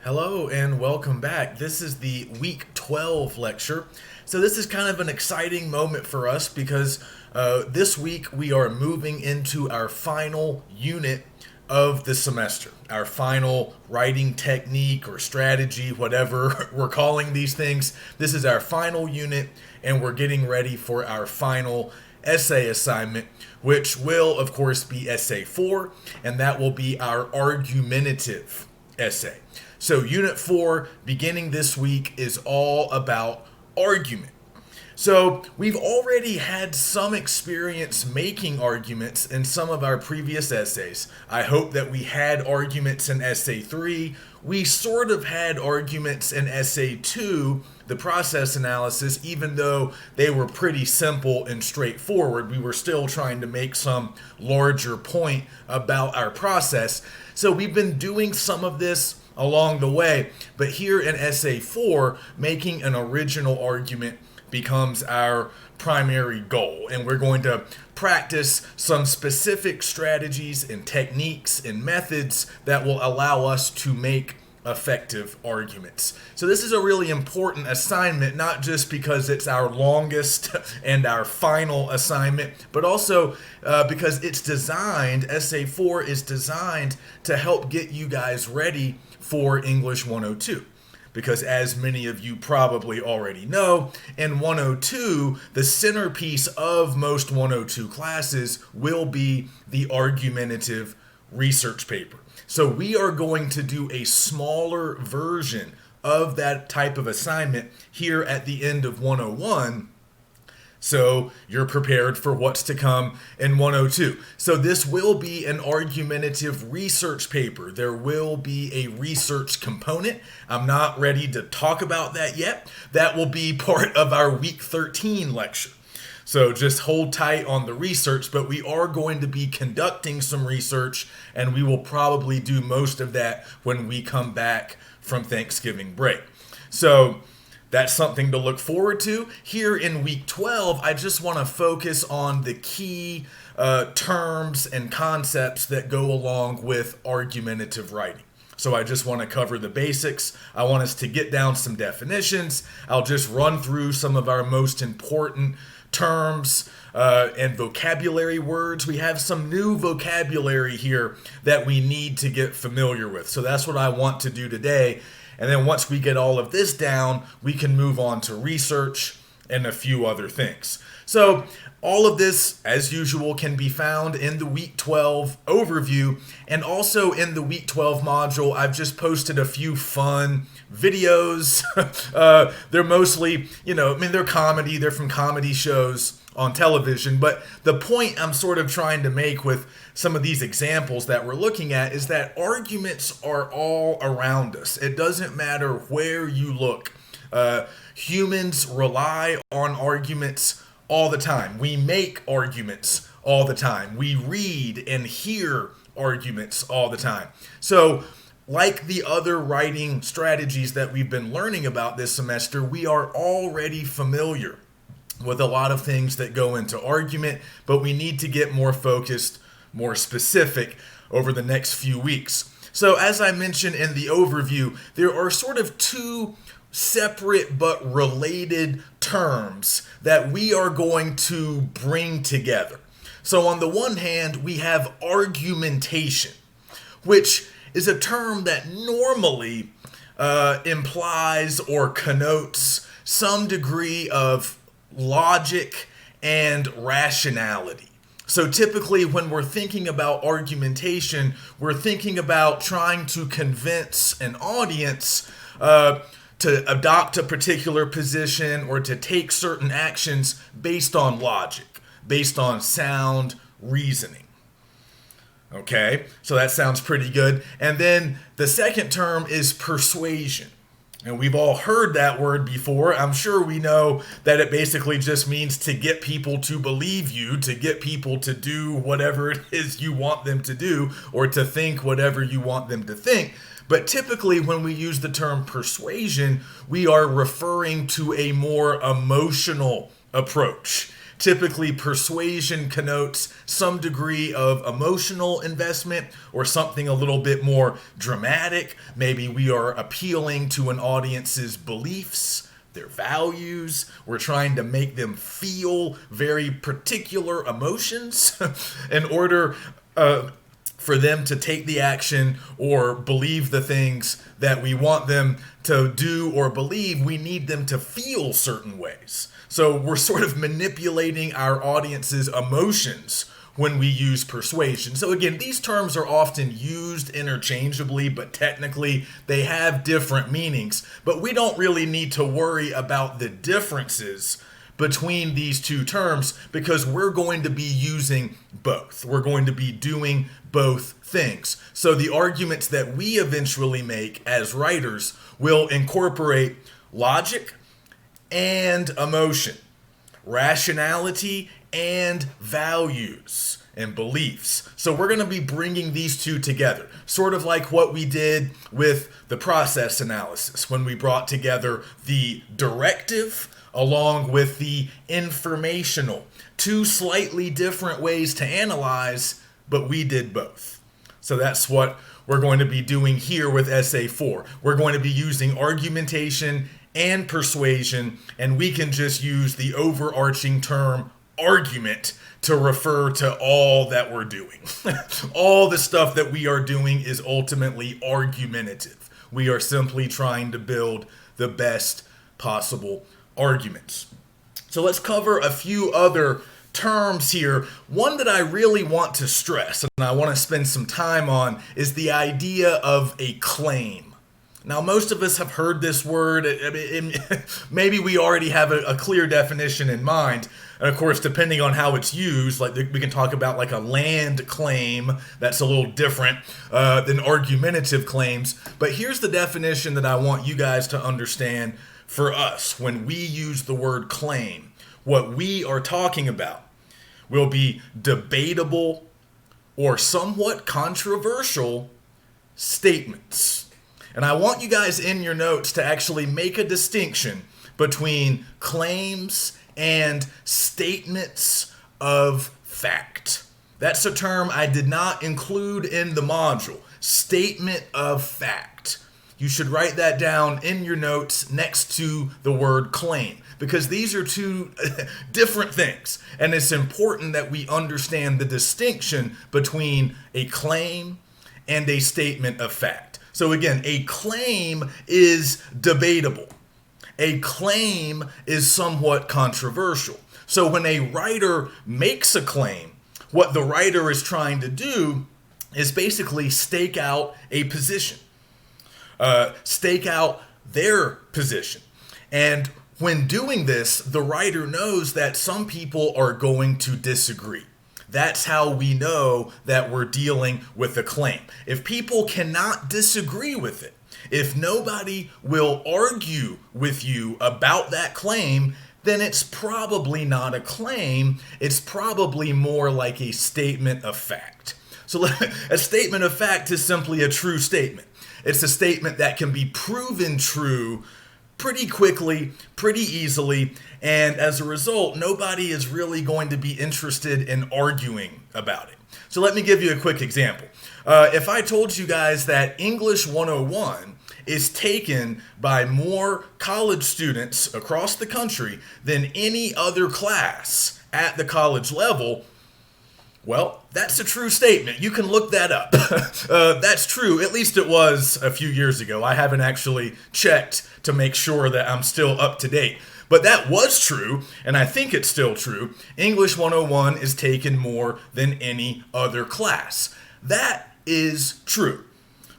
Hello and welcome back. This is the week 12 lecture. So, this is kind of an exciting moment for us because this week we are moving into our final unit of the semester, our final writing technique or strategy, whatever we're calling these things. This is our final unit, and we're getting ready for our final essay assignment, which will, of course, be essay 4, and that will be our argumentative essay. So, Unit 4, beginning this week, is all about argument. So, we've already had some experience making arguments in some of our previous essays. I hope that we had arguments in Essay 3. We sort of had arguments in Essay 2, the process analysis, even though they were pretty simple and straightforward. We were still trying to make some larger point about our process. So, we've been doing some of this along the way, but here in Essay 4, making an original argument becomes our primary goal, and we're going to practice some specific strategies and techniques and methods that will allow us to make effective arguments. So this is a really important assignment, not just because it's our longest and our final assignment, but also because it's designed, Essay 4 is designed to help get you guys ready for English 102. Because as many of you probably already know, in 102, the centerpiece of most 102 classes will be the argumentative research paper. So we are going to do a smaller version of that type of assignment here at the end of 101. So you're prepared for what's to come in 102. So this will be an argumentative research paper. There will be a research component. I'm not ready to talk about that yet. That will be part of our week 13 lecture. So just hold tight on the research, but we are going to be conducting some research, and we will probably do most of that when we come back from Thanksgiving break. So that's something to look forward to. Here in week 12, I just want to focus on the key terms and concepts that go along with argumentative writing. So I just want to cover the basics. I want us to get down some definitions. I'll just run through some of our most important terms and vocabulary words. We have some new vocabulary here that we need to get familiar with. So that's what I want to do today. And then once we get all of this down, we can move on to research and a few other things. So all of this, as usual, can be found in the Week 12 overview, and also in the Week 12 module. I've just posted a few fun videos. They're mostly, they're comedy. They're from comedy shows on television. But the point I'm sort of trying to make with some of these examples that we're looking at is that arguments are all around us. It doesn't matter where you look. Humans rely on arguments all the time. We make arguments all the time. We read and hear arguments all the time. So, like the other writing strategies that we've been learning about this semester, we are already familiar with a lot of things that go into argument, but we need to get more focused, more specific over the next few weeks. So, as I mentioned in the overview, there are sort of two separate but related terms that we are going to bring together. So on the one hand, we have argumentation, which is a term that normally implies or connotes some degree of logic and rationality. So typically when we're thinking about argumentation, we're thinking about trying to convince an audience to adopt a particular position or to take certain actions based on logic, based on sound reasoning. Okay, so that sounds pretty good. And then the second term is persuasion. And we've all heard that word before. I'm sure we know that it basically just means to get people to believe you, to get people to do whatever it is you want them to do, or to think whatever you want them to think. But typically when we use the term persuasion, we are referring to a more emotional approach. Typically, persuasion connotes some degree of emotional investment or something a little bit more dramatic. Maybe we are appealing to an audience's beliefs, their values. We're trying to make them feel very particular emotions in order for them to take the action or believe the things that we want them to do or believe. We need them to feel certain ways. So we're sort of manipulating our audience's emotions when we use persuasion. So again, these terms are often used interchangeably, but technically they have different meanings. But we don't really need to worry about the differences between these two terms because we're going to be using both. We're going to be doing both things. So the arguments that we eventually make as writers will incorporate logic and emotion, rationality and values and beliefs. So we're going to be bringing these two together, sort of like what we did with the process analysis when we brought together the directive along with the informational. Two slightly different ways to analyze, but we did both. So that's what we're going to be doing here with Essay 4. We're going to be using argumentation and persuasion, and we can just use the overarching term argument to refer to all that we're doing. All the stuff that we are doing is ultimately argumentative. We are simply trying to build the best possible arguments. So let's cover a few other terms here. One that I really want to stress and I want to spend some time on is the idea of a claim. Now, most of us have heard this word. Maybe we already have a clear definition in mind. And of course, depending on how it's used, like we can talk about like a land claim. That's a little different than argumentative claims. But here's the definition that I want you guys to understand for us. When we use the word claim, what we are talking about will be debatable or somewhat controversial statements. And I want you guys in your notes to actually make a distinction between claims and statements of fact. That's a term I did not include in the module. Statement of fact. You should write that down in your notes next to the word claim, because these are two different things. And it's important that we understand the distinction between a claim and a statement of fact. So again, a claim is debatable. A claim is somewhat controversial. So when a writer makes a claim, what the writer is trying to do is basically stake out a position, stake out their position. And when doing this, the writer knows that some people are going to disagree. That's how we know that we're dealing with a claim. If people cannot disagree with it, if nobody will argue with you about that claim, then it's probably not a claim. It's probably more like a statement of fact. So a statement of fact is simply a true statement. It's a statement that can be proven true pretty quickly, pretty easily, and as a result, nobody is really going to be interested in arguing about it. So let me give you a quick example. If I told you guys that English 101 is taken by more college students across the country than any other class at the college level, well, that's a true statement. You can look that up. That's true. At least it was a few years ago. I haven't actually checked to make sure that I'm still up to date. But that was true, and I think it's still true. English 101 is taken more than any other class. That is true.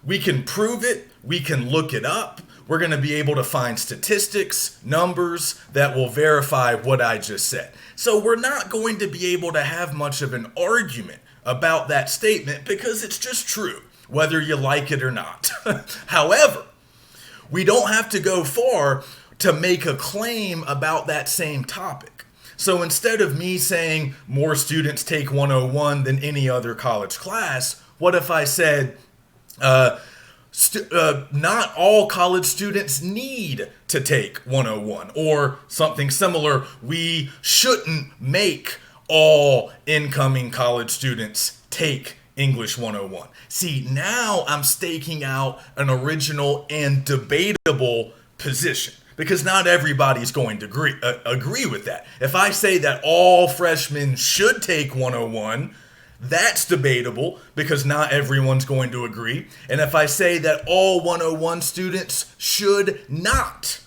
We can prove it. We can look it up. We're going to be able to find statistics, numbers that will verify what I just said. So we're not going to be able to have much of an argument about that statement because it's just true, whether you like it or not. However, we don't have to go far to make a claim about that same topic. So instead of me saying more students take 101 than any other college class, what if I said not all college students need to take 101, or something similar. We shouldn't make all incoming college students take English 101. See, now I'm staking out an original and debatable position, because not everybody's going to agree with that. If I say that all freshmen should take 101, that's debatable because not everyone's going to agree. And if I say that all 101 students should not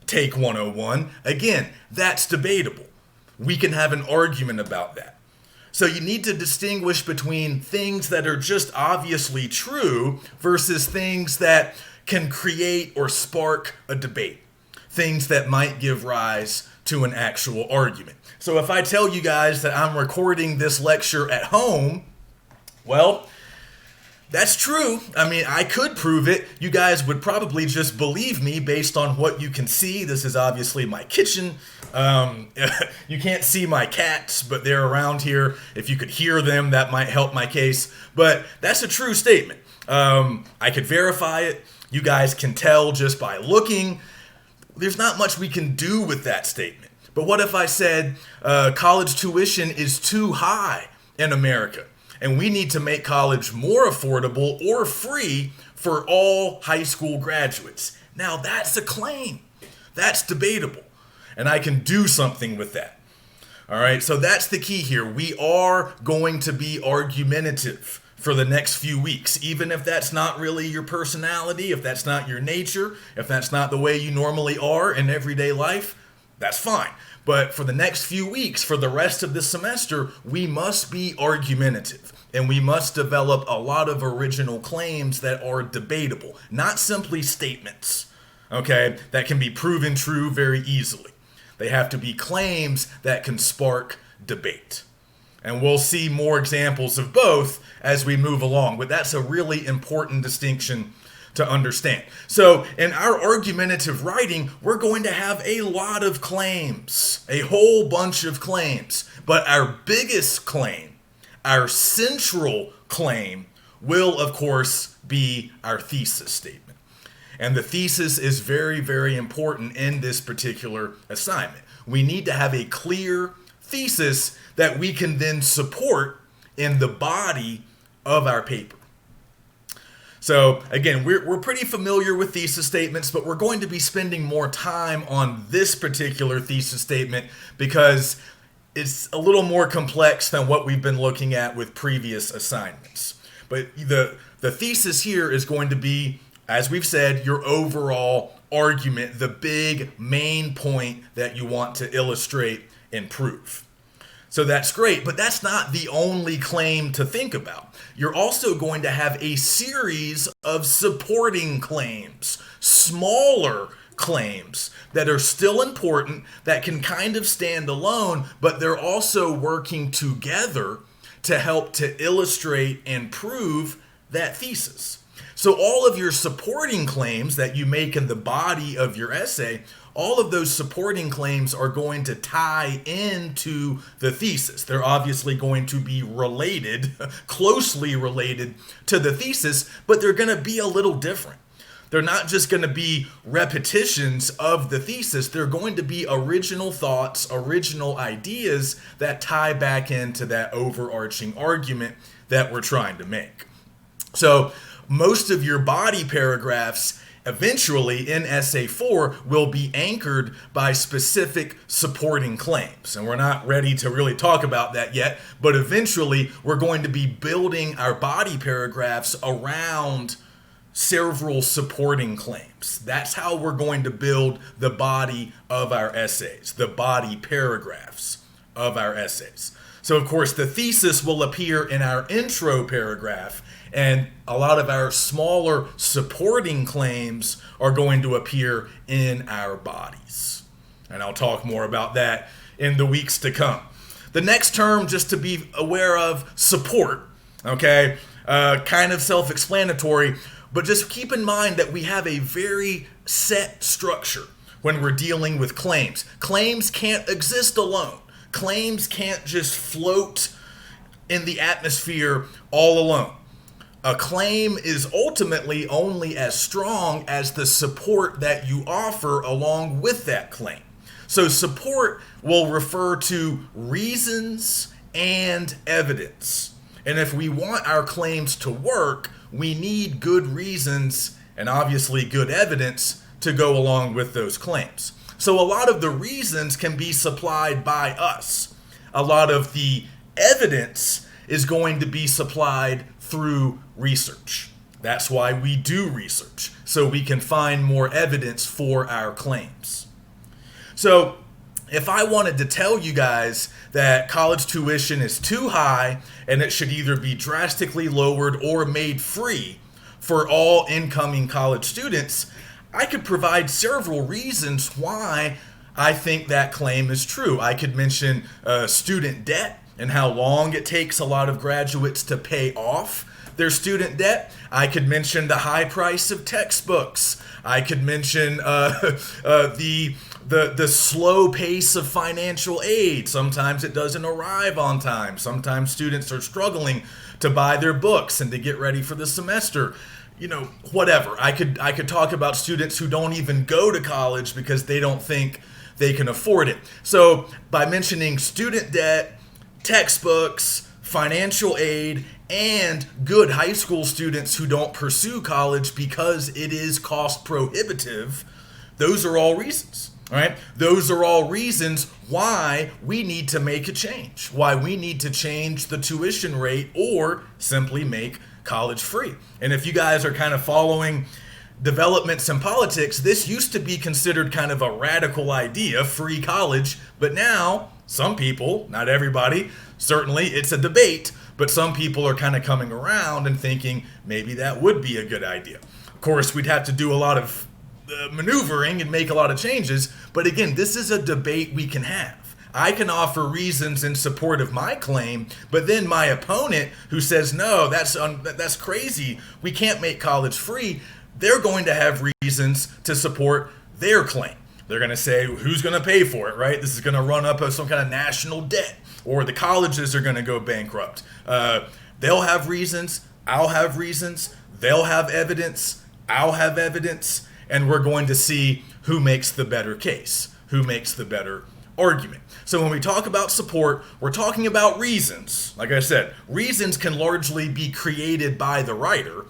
take 101, again, that's debatable. We can have an argument about that. So you need to distinguish between things that are just obviously true versus things that can create or spark a debate, things that might give rise to an actual argument. So if I tell you guys that I'm recording this lecture at home, well, that's true. I mean, I could prove it. You guys would probably just believe me based on what you can see. This is obviously my kitchen. You can't see my cats, but they're around here. If you could hear them, that might help my case. But that's a true statement. I could verify it. You guys can tell just by looking. There's not much we can do with that statement. But what if I said college tuition is too high in America, and we need to make college more affordable or free for all high school graduates? Now that's a claim. That's debatable. And I can do something with that. All right, so that's the key here. We are going to be argumentative for the next few weeks, even if that's not really your personality, if that's not your nature, if that's not the way you normally are in everyday life, that's fine. But for the next few weeks, for the rest of this semester, we must be argumentative, and we must develop a lot of original claims that are debatable, not simply statements, okay, that can be proven true very easily. They have to be claims that can spark debate. And we'll see more examples of both as we move along, but that's a really important distinction to understand. So in our argumentative writing, we're going to have a lot of claims, a whole bunch of claims, but our biggest claim, our central claim, will of course be our thesis statement. And the thesis is very, very important in this particular assignment. We need to have a clear thesis that we can then support in the body of our paper. So again, we're pretty familiar with thesis statements, but we're going to be spending more time on this particular thesis statement because it's a little more complex than what we've been looking at with previous assignments. But the thesis here is going to be, as we've said, your overall argument, the big main point that you want to illustrate and prove. So that's great, but that's not the only claim to think about. You're also going to have a series of supporting claims, smaller claims that are still important, that can kind of stand alone, but they're also working together to help to illustrate and prove that thesis. So all of your supporting claims that you make in the body of your essay, all of those supporting claims are going to tie into the thesis. They're obviously going to be related, closely related to the thesis, but they're going to be a little different. They're not just going to be repetitions of the thesis. They're going to be original thoughts, original ideas that tie back into that overarching argument that we're trying to make. So most of your body paragraphs eventually in Essay 4 will be anchored by specific supporting claims. And we're not ready to really talk about that yet, but eventually we're going to be building our body paragraphs around several supporting claims. That's how we're going to build the body of our essays, the body paragraphs of our essays. So of course the thesis will appear in our intro paragraph, and a lot of our smaller supporting claims are going to appear in our bodies. And I'll talk more about that in the weeks to come. The next term, just to be aware of, support, okay? Kind of self-explanatory, but just keep in mind that we have a very set structure when we're dealing with claims. Claims can't exist alone. Claims can't just float in the atmosphere all alone. A claim is ultimately only as strong as the support that you offer along with that claim. So support will refer to reasons and evidence. And if we want our claims to work, we need good reasons and obviously good evidence to go along with those claims. So a lot of the reasons can be supplied by us. A lot of the evidence is going to be supplied through research. That's why we do research, so we can find more evidence for our claims. So if I wanted to tell you guys that college tuition is too high and it should either be drastically lowered or made free for all incoming college students, I could provide several reasons why I think that claim is true. I could mention student debt and how long it takes a lot of graduates to pay off their student debt. I could mention the high price of textbooks. I could mention the slow pace of financial aid. Sometimes it doesn't arrive on time. Sometimes students are struggling to buy their books and to get ready for the semester. Whatever. I could talk about students who don't even go to college because they don't think they can afford it. So by mentioning student debt, textbooks, financial aid, and good high school students who don't pursue college because it is cost prohibitive, those are all reasons, right? Those are all reasons why we need to make a change, why we need to change the tuition rate or simply make college free. And if you guys are kind of following developments in politics, this used to be considered kind of a radical idea, free college, but now some people, not everybody, certainly it's a debate, but some people are kind of coming around and thinking maybe that would be a good idea. Of course, we'd have to do a lot of maneuvering and make a lot of changes, but again, this is a debate we can have. I can offer reasons in support of my claim, but then my opponent who says, no, that's crazy, we can't make college free, they're going to have reasons to support their claim. They're going to say, who's going to pay for it, right? This is going to run up some kind of national debt, or the colleges are going to go bankrupt. They'll have reasons, I'll have reasons, they'll have evidence, I'll have evidence, and we're going to see who makes the better case, who makes the better argument. So when we talk about support, we're talking about reasons. Like I said, reasons can largely be created by the writer,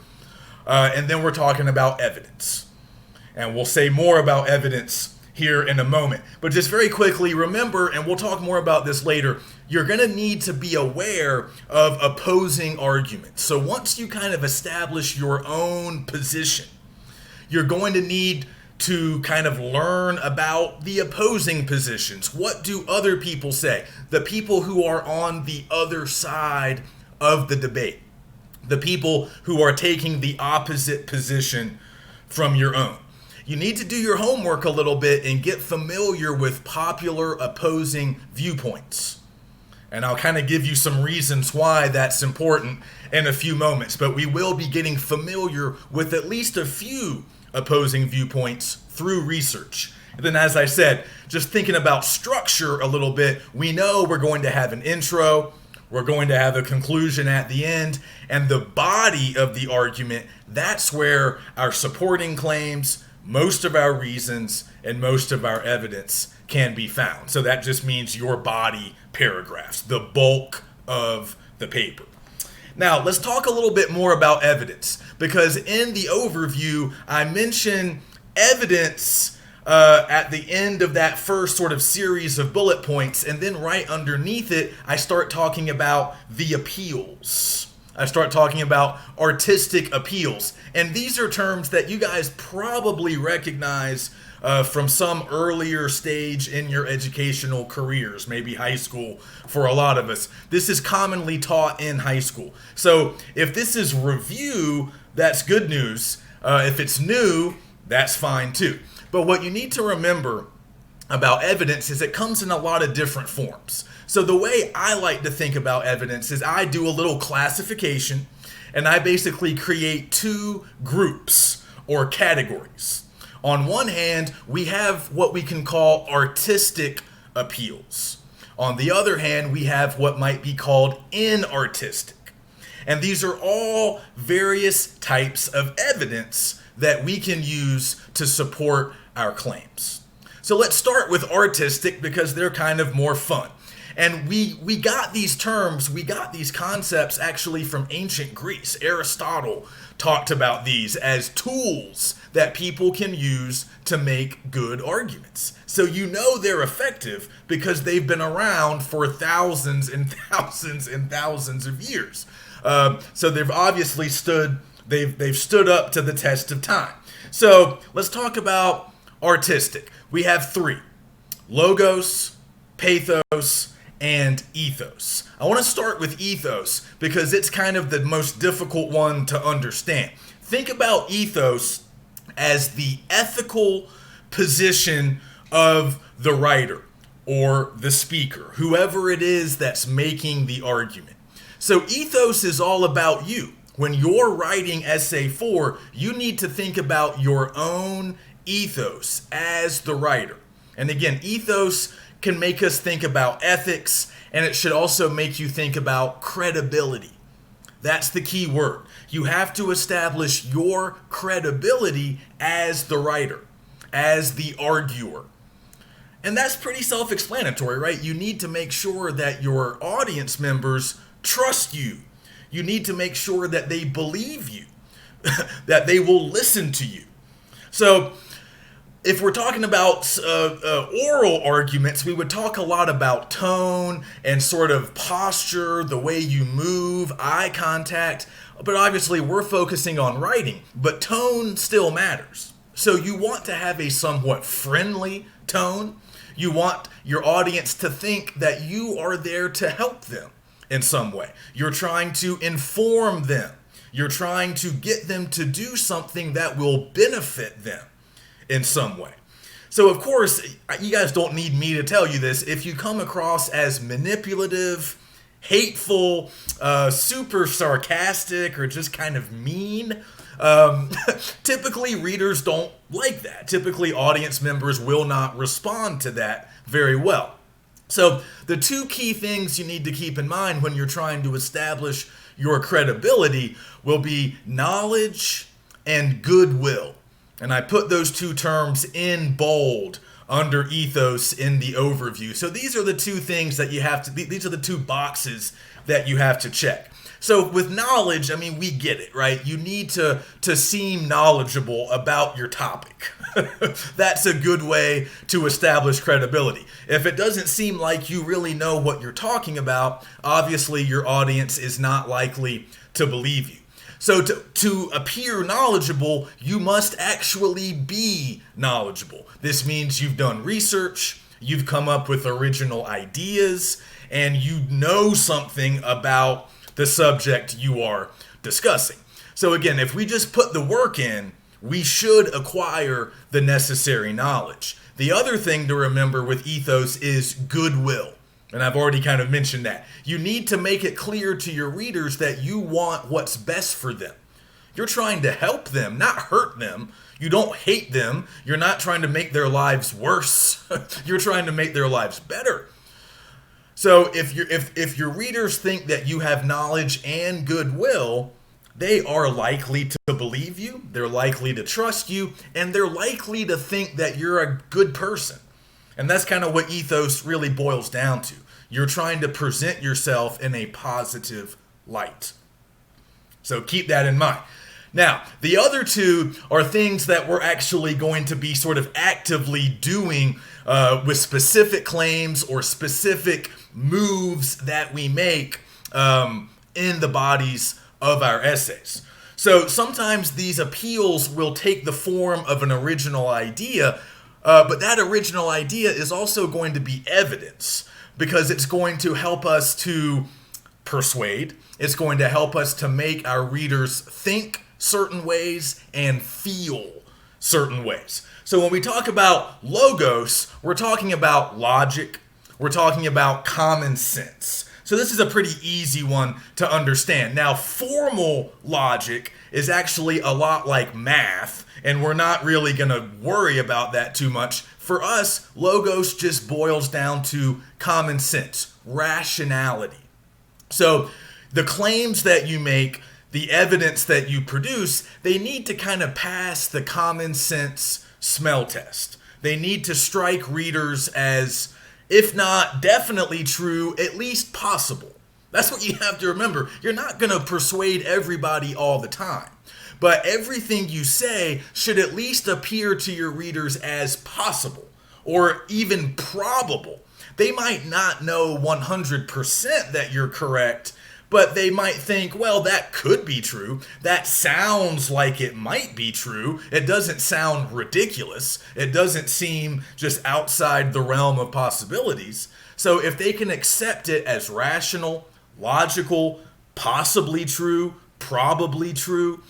and then we're talking about evidence. And we'll say more about evidence here in a moment. But just very quickly, remember, and we'll talk more about this later, you're going to need to be aware of opposing arguments. So once you kind of establish your own position, you're going to need to kind of learn about the opposing positions. What do other people say? The people who are on the other side of the debate. The people who are taking the opposite position from your own. You need to do your homework a little bit and get familiar with popular opposing viewpoints. And I'll kind of give you some reasons why that's important in a few moments. But we will be getting familiar with at least a few opposing viewpoints through research. And then, as I said, just thinking about structure a little bit, we know we're going to have an intro, we're going to have a conclusion at the end, and the body of the argument, that's where our supporting claims, most of our reasons, and most of our evidence can be found. So that just means your body paragraphs, the bulk of the paper. Now, let's talk a little bit more about evidence, because in the overview, I mentioned evidence at the end of that first sort of series of bullet points, and then right underneath it, I start talking about the appeals. I start talking about artistic appeals. And these are terms that you guys probably recognize from some earlier stage in your educational careers, maybe high school for a lot of us. This is commonly taught in high school. So if this is review, that's good news. If it's new, that's fine too. But what you need to remember about evidence is it comes in a lot of different forms. So the way I like to think about evidence is I do a little classification, and I basically create two groups or categories. On one hand, we have what we can call artistic appeals. On the other hand, we have what might be called inartistic. And these are all various types of evidence that we can use to support our claims. So let's start with artistic because they're kind of more fun. And we got these terms, we got these concepts actually from ancient Greece. Aristotle talked about these as tools that people can use to make good arguments. So you know they're effective because they've been around for thousands and thousands and thousands of years. So they've obviously they've stood up to the test of time. So let's talk about artistic. We have three: logos, pathos, and ethos. I want to start with ethos because it's kind of the most difficult one to understand. Think about ethos as the ethical position of the writer or the speaker, whoever it is that's making the argument. So ethos is all about you. When you're writing essay 4, you need to think about your own ethos as the writer. And again, ethos can make us think about ethics, and it should also make you think about credibility. That's the key word. You have to establish your credibility as the writer, as the arguer. And that's pretty self-explanatory, right? You need to make sure that your audience members trust you. You need to make sure that they believe you, that they will listen to you. So if we're talking about oral arguments, we would talk a lot about tone and sort of posture, the way you move, eye contact. But obviously, we're focusing on writing, but tone still matters. So you want to have a somewhat friendly tone. You want your audience to think that you are there to help them in some way. You're trying to inform them. You're trying to get them to do something that will benefit them in some way. So of course, you guys don't need me to tell you this. If you come across as manipulative, hateful, super sarcastic, or just kind of mean, typically readers don't like that. Typically audience members will not respond to that very well. So the two key things you need to keep in mind when you're trying to establish your credibility will be knowledge and goodwill. And I put those two terms in bold under ethos in the overview. So these are the two things that you have to, these are the two boxes that you have to check. So with knowledge, I mean, we get it, right? You need to seem knowledgeable about your topic. That's a good way to establish credibility. If it doesn't seem like you really know what you're talking about, obviously your audience is not likely to believe you. So to appear knowledgeable, you must actually be knowledgeable. This means you've done research, you've come up with original ideas, and you know something about the subject you are discussing. So again, if we just put the work in, we should acquire the necessary knowledge. The other thing to remember with ethos is goodwill. And I've already kind of mentioned that. You need to make it clear to your readers that you want what's best for them. You're trying to help them, not hurt them. You don't hate them. You're not trying to make their lives worse. You're trying to make their lives better. So if your readers think that you have knowledge and goodwill, they are likely to believe you, they're likely to trust you, and they're likely to think that you're a good person. And that's kind of what ethos really boils down to. You're trying to present yourself in a positive light. So keep that in mind. Now, the other two are things that we're actually going to be sort of actively doing with specific claims or specific moves that we make in the bodies of our essays. So sometimes these appeals will take the form of an original idea, but that original idea is also going to be evidence because it's going to help us to persuade. It's going to help us to make our readers think certain ways and feel certain ways. So when we talk about logos, we're talking about logic. We're talking about common sense. So this is a pretty easy one to understand. Now, formal logic is actually a lot like math, and we're not really going to worry about that too much. For us, logos just boils down to common sense, rationality. So The claims that you make, the evidence that you produce, they need to kind of pass the common sense smell test. They need to strike readers as, if not definitely true, at least possible. That's what you have to remember. You're not going to persuade everybody all the time. But everything you say should at least appear to your readers as possible or even probable. They might not know 100% that you're correct, but they might think, well, that could be true. That sounds like it might be true. It doesn't sound ridiculous. It doesn't seem just outside the realm of possibilities. So if they can accept it as rational, logical, possibly true, probably true,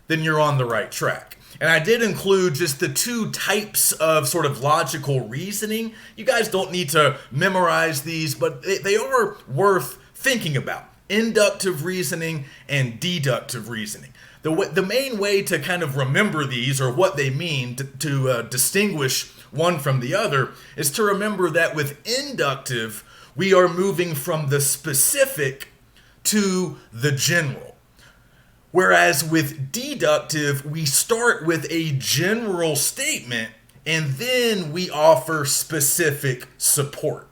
then you're on the right track. And I did include just the two types of sort of logical reasoning. You guys don't need to memorize these, but they are worth thinking about. Inductive reasoning and deductive reasoning. The main way to kind of remember these, or what they mean to distinguish one from the other, is to remember that with inductive, we are moving from the specific to the general. Whereas with deductive, we start with a general statement and then we offer specific support.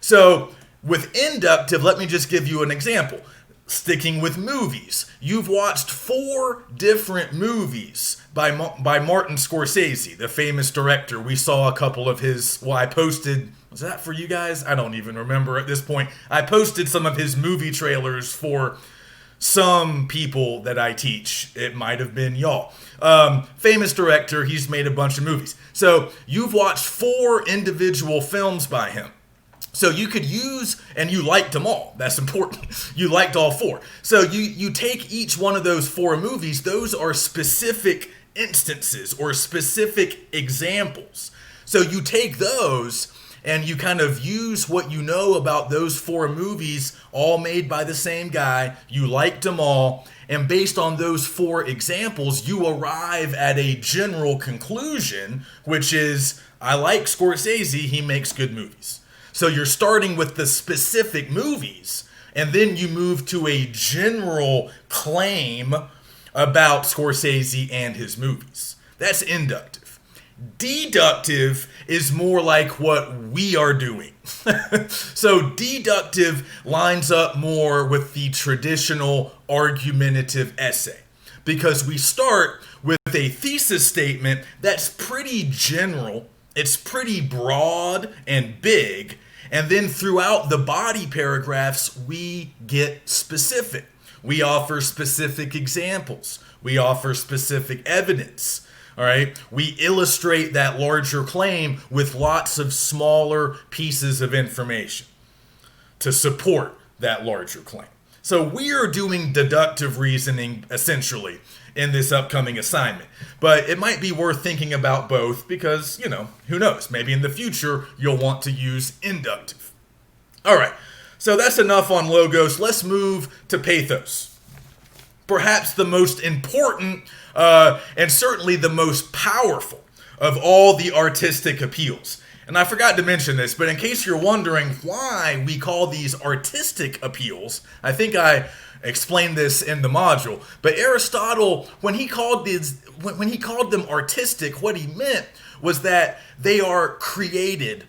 So with inductive, let me just give you an example. Sticking with movies, you've watched 4 different movies by Martin Scorsese, the famous director. We saw a couple of his, I posted, was that for you guys? I don't even remember at this point. I posted some of his movie trailers for some people that I teach. It might have been y'all. Famous director, he's made a bunch of movies. So you've watched 4 individual films by him. So you could use, and you liked them all. That's important. You liked all 4. So you take each one of those 4 movies. Those are specific instances or specific examples. So you take those and you kind of use what you know about those 4 movies, all made by the same guy. You liked them all. And based on those 4 examples, you arrive at a general conclusion, which is, I like Scorsese, he makes good movies. So you're starting with the specific movies, and then you move to a general claim about Scorsese and his movies. That's inductive. Deductive is more like what we are doing. So deductive lines up more with the traditional argumentative essay, because we start with a thesis statement that's pretty general, it's pretty broad and big, and then throughout the body paragraphs, we get specific. We offer specific examples. We offer specific evidence. All right. We illustrate that larger claim with lots of smaller pieces of information to support that larger claim. So we are doing deductive reasoning essentially in this upcoming assignment. But it might be worth thinking about both because, who knows? Maybe in the future you'll want to use inductive. All right. So that's enough on logos. Let's move to pathos. Perhaps the most important and certainly the most powerful of all the artistic appeals. And I forgot to mention this, but in case you're wondering why we call these artistic appeals, I think I explained this in the module. But Aristotle, when he called them artistic, what he meant was that they are created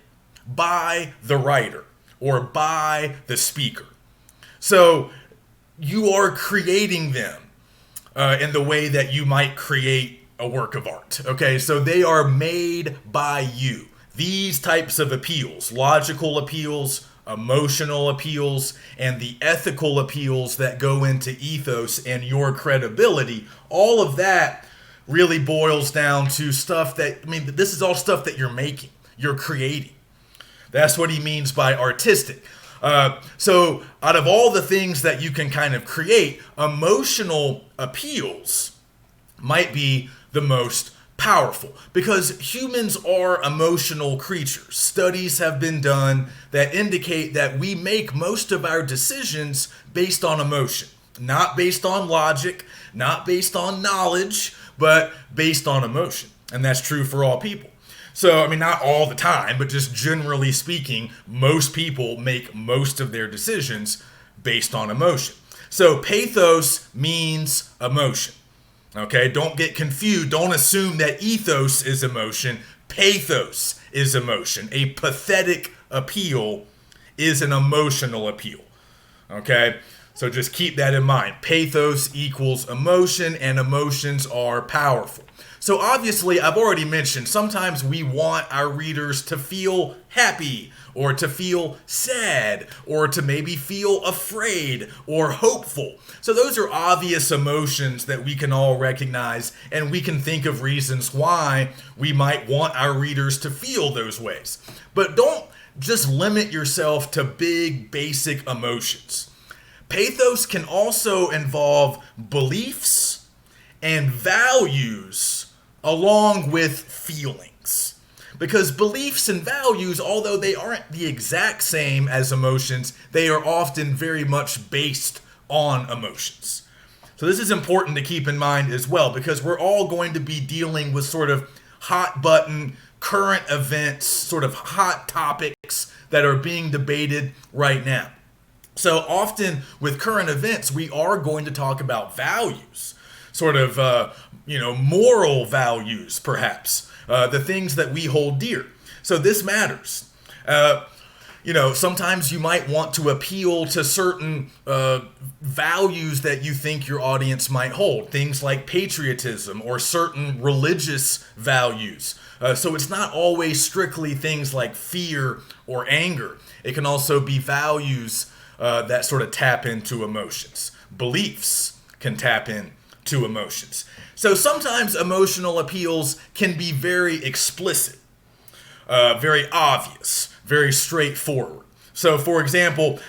by the writer or by the speaker. So you are creating them in the way that you might create a work of art. Okay, so they are made by you. These types of appeals, logical appeals, emotional appeals, and the ethical appeals that go into ethos and your credibility, all of that really boils down to stuff that, this is all stuff that you're making, you're creating. That's what he means by artistic. So out of all the things that you can kind of create, emotional appeals might be the most powerful because humans are emotional creatures. Studies have been done that indicate that we make most of our decisions based on emotion, not based on logic, not based on knowledge, but based on emotion. And that's true for all people. So, not all the time, but just generally speaking, most people make most of their decisions based on emotion. So pathos means emotion. Okay, don't get confused. Don't assume that ethos is emotion. Pathos is emotion. A pathetic appeal is an emotional appeal. Okay, so just keep that in mind. Pathos equals emotion, and emotions are powerful. So obviously, I've already mentioned, sometimes we want our readers to feel happy, or to feel sad, or to maybe feel afraid or hopeful. So those are obvious emotions that we can all recognize, and we can think of reasons why we might want our readers to feel those ways. But don't just limit yourself to big, basic emotions. Pathos can also involve beliefs and values along with feelings. Because beliefs and values, although they aren't the exact same as emotions, they are often very much based on emotions. So this is important to keep in mind as well, because we're all going to be dealing with sort of hot button, current events, sort of hot topics that are being debated right now. So often with current events, we are going to talk about values, sort of, moral values, perhaps, the things that we hold dear. So this matters. Sometimes you might want to appeal to certain values that you think your audience might hold, things like patriotism or certain religious values. So it's not always strictly things like fear or anger. It can also be values that sort of tap into emotions. Beliefs can tap into emotions. So sometimes emotional appeals can be very explicit, very obvious, very straightforward. So for example,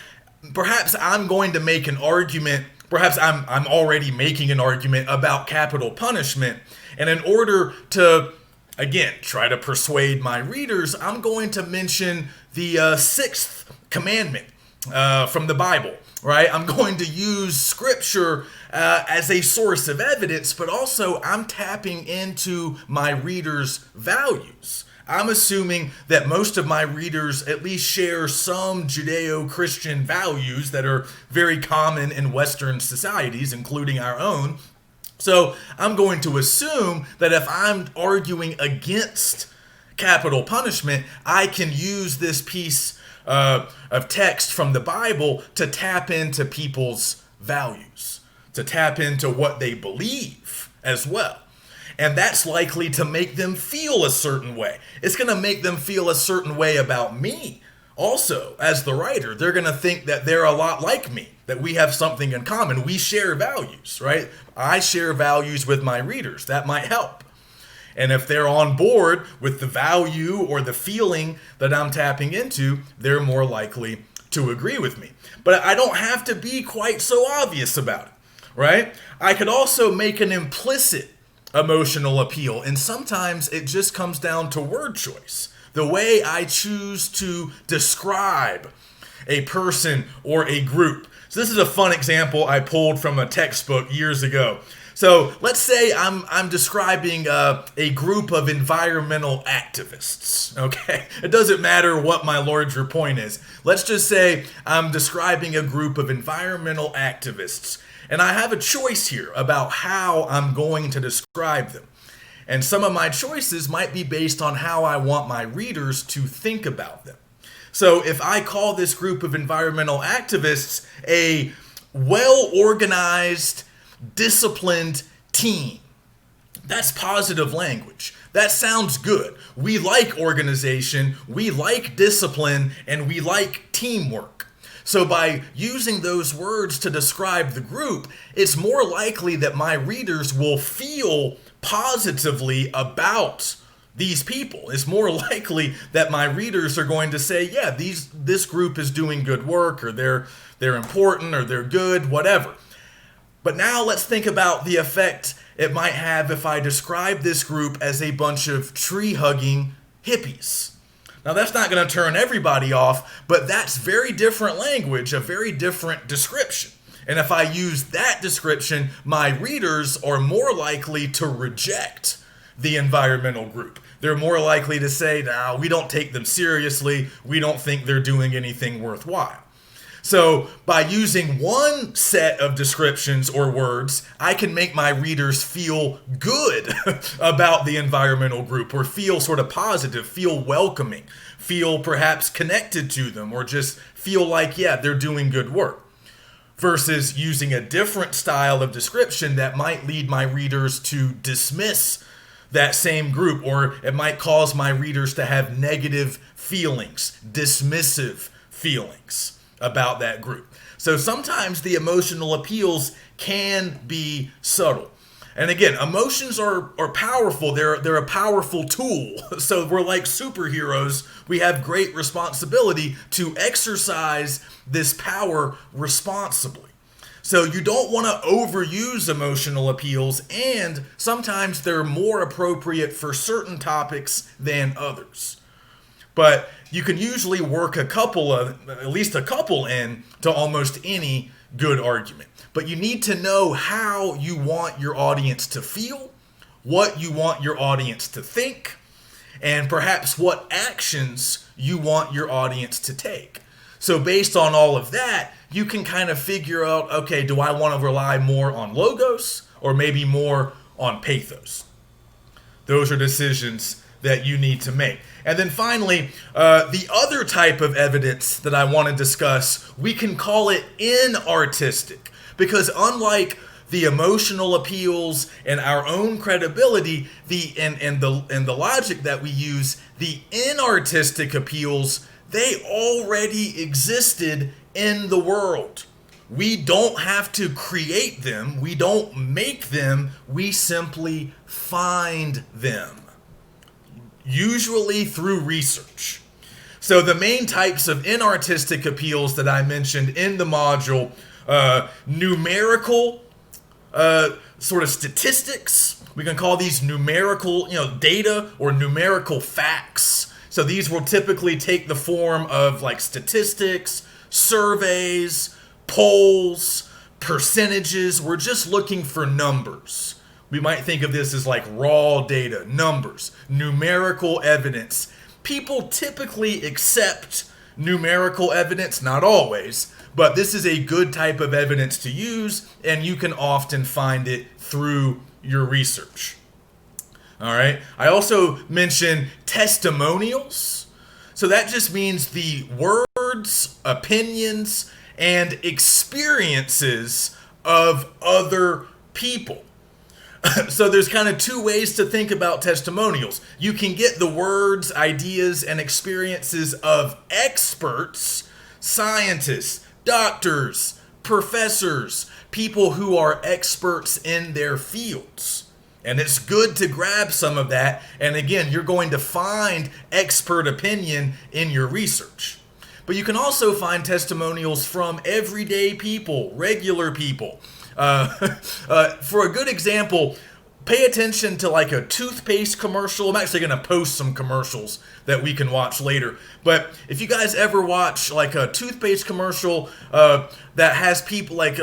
perhaps I'm going to make an argument, perhaps I'm already making an argument about capital punishment, and in order to, again, try to persuade my readers, I'm going to mention the sixth commandment from the Bible, right? I'm going to use scripture as a source of evidence, but also I'm tapping into my readers' values. I'm assuming that most of my readers at least share some Judeo-Christian values that are very common in Western societies, including our own. So I'm going to assume that if I'm arguing against capital punishment, I can use this piece of text from the Bible to tap into people's values, to tap into what they believe as well. And that's likely to make them feel a certain way. It's going to make them feel a certain way about me. Also, as the writer, they're going to think that they're a lot like me, that we have something in common. We share values, right? I share values with my readers. That might help. And if they're on board with the value or the feeling that I'm tapping into, they're more likely to agree with me. But I don't have to be quite so obvious about it, right? I could also make an implicit emotional appeal, and sometimes it just comes down to word choice. The way I choose to describe a person or a group. So this is a fun example I pulled from a textbook years ago. So let's say I'm describing a group of environmental activists, okay? It doesn't matter what my larger point is. Let's just say I'm describing a group of environmental activists, and I have a choice here about how I'm going to describe them. And some of my choices might be based on how I want my readers to think about them. So if I call this group of environmental activists a well-organized, disciplined team, that's positive language. That sounds good. We like organization, we like discipline, and we like teamwork. So by using those words to describe the group, it's more likely that my readers will feel positively about these people. It's more likely that my readers are going to say, yeah, this group is doing good work, or they're important, or they're good, whatever. But now let's think about the effect it might have if I describe this group as a bunch of tree-hugging hippies. Now that's not going to turn everybody off, but that's very different language, a very different description. And if I use that description, my readers are more likely to reject the environmental group. They're more likely to say, no, we don't take them seriously. We don't think they're doing anything worthwhile. So by using one set of descriptions or words, I can make my readers feel good about the environmental group, or feel sort of positive, feel welcoming, feel perhaps connected to them, or just feel like, yeah, they're doing good work. Versus using a different style of description that might lead my readers to dismiss that same group, or it might cause my readers to have negative feelings, dismissive feelings about that group. So sometimes the emotional appeals can be subtle. And again, emotions are powerful. They're a powerful tool. So we're like superheroes. We have great responsibility to exercise this power responsibly. So you don't want to overuse emotional appeals, and sometimes they're more appropriate for certain topics than others. But you can usually work at least a couple in to almost any good argument. But you need to know how you want your audience to feel, what you want your audience to think, and perhaps what actions you want your audience to take. So based on all of that, you can kind of figure out, okay, do I want to rely more on logos or maybe more on pathos? Those are decisions that you need to make. And then finally, the other type of evidence that I want to discuss, we can call it inartistic, because unlike the emotional appeals and our own credibility, and the logic that we use, the inartistic appeals, they already existed in the world. We don't have to create them. We don't make them. We simply find them, usually through research. So the main types of inartistic appeals that I mentioned in the module, numerical sort of statistics. We can call these numerical, data or numerical facts. So these will typically take the form of like statistics, surveys, polls, percentages. We're just looking for numbers. We might think of this as like raw data, numbers, numerical evidence. People typically accept numerical evidence, not always, but this is a good type of evidence to use, and you can often find it through your research. All right. I also mentioned testimonials. So that just means the words, opinions, and experiences of other people. So there's kind of two ways to think about testimonials. You can get the words, ideas, and experiences of experts, scientists, doctors, professors, people who are experts in their fields. And it's good to grab some of that. And again, you're going to find expert opinion in your research. But you can also find testimonials from everyday people, regular people. For a good example, pay attention to like a toothpaste commercial. I'm actually going to post some commercials that we can watch later. But if you guys ever watch like a toothpaste commercial that has people like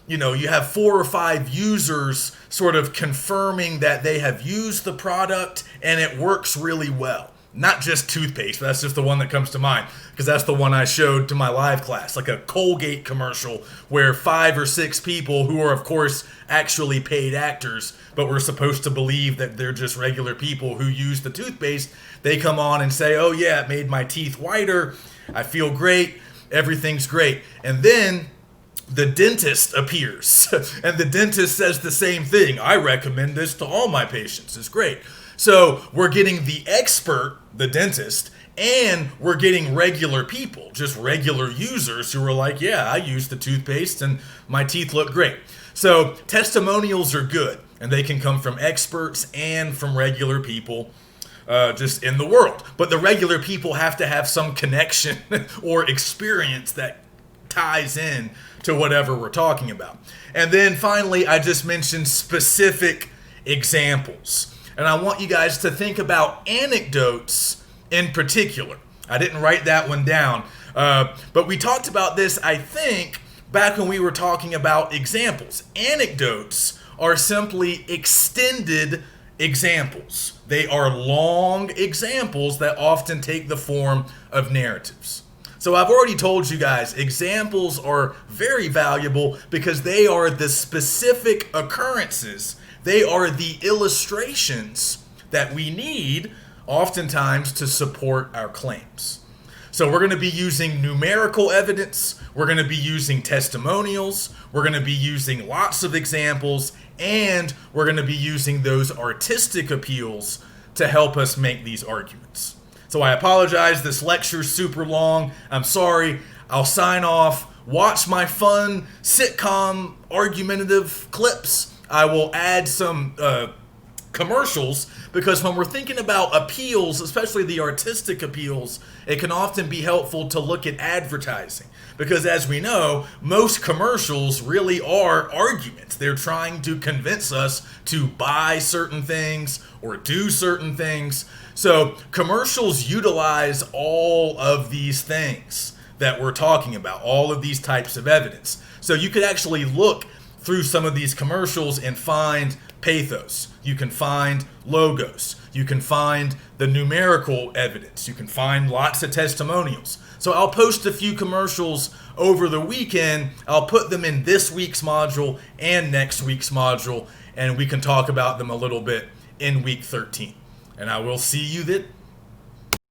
you have 4 or 5 users sort of confirming that they have used the product and it works really well. Not just toothpaste, but that's just the one that comes to mind, because that's the one I showed to my live class, like a Colgate commercial where 5 or 6 people, who are of course actually paid actors, but we're supposed to believe that they're just regular people who use the toothpaste, they come on and say, oh yeah, it made my teeth whiter, I feel great, everything's great. And then the dentist appears, and the dentist says the same thing. I recommend this to all my patients. It's great. So we're getting the expert, the dentist, and we're getting regular people, just regular users who are like, yeah, I used the toothpaste and my teeth look great. So testimonials are good, and they can come from experts and from regular people just in the world. But the regular people have to have some connection or experience that ties in to whatever we're talking about. And then finally, I just mentioned specific examples. And I want you guys to think about anecdotes in particular. I didn't write that one down, but we talked about this, I think, back when we were talking about examples. Anecdotes are simply extended examples. They are long examples that often take the form of narratives. So I've already told you guys, examples are very valuable because they are the specific occurrences. They are the illustrations that we need oftentimes to support our claims. So we're going to be using numerical evidence, we're going to be using testimonials, we're going to be using lots of examples, and we're going to be using those artistic appeals to help us make these arguments. So I apologize, this lecture's super long. I'm sorry. I'll sign off. Watch my fun sitcom argumentative clips. I will add some commercials, because when we're thinking about appeals, especially the artistic appeals, it can often be helpful to look at advertising, because as we know, most commercials really are arguments. They're trying to convince us to buy certain things or do certain things. So commercials utilize all of these things that we're talking about, all of these types of evidence. So you could actually look through some of these commercials and find pathos. You can find logos. You can find the numerical evidence. You can find lots of testimonials. So I'll post a few commercials over the weekend. I'll put them in this week's module and next week's module, and we can talk about them a little bit in week 13. And I will see you then.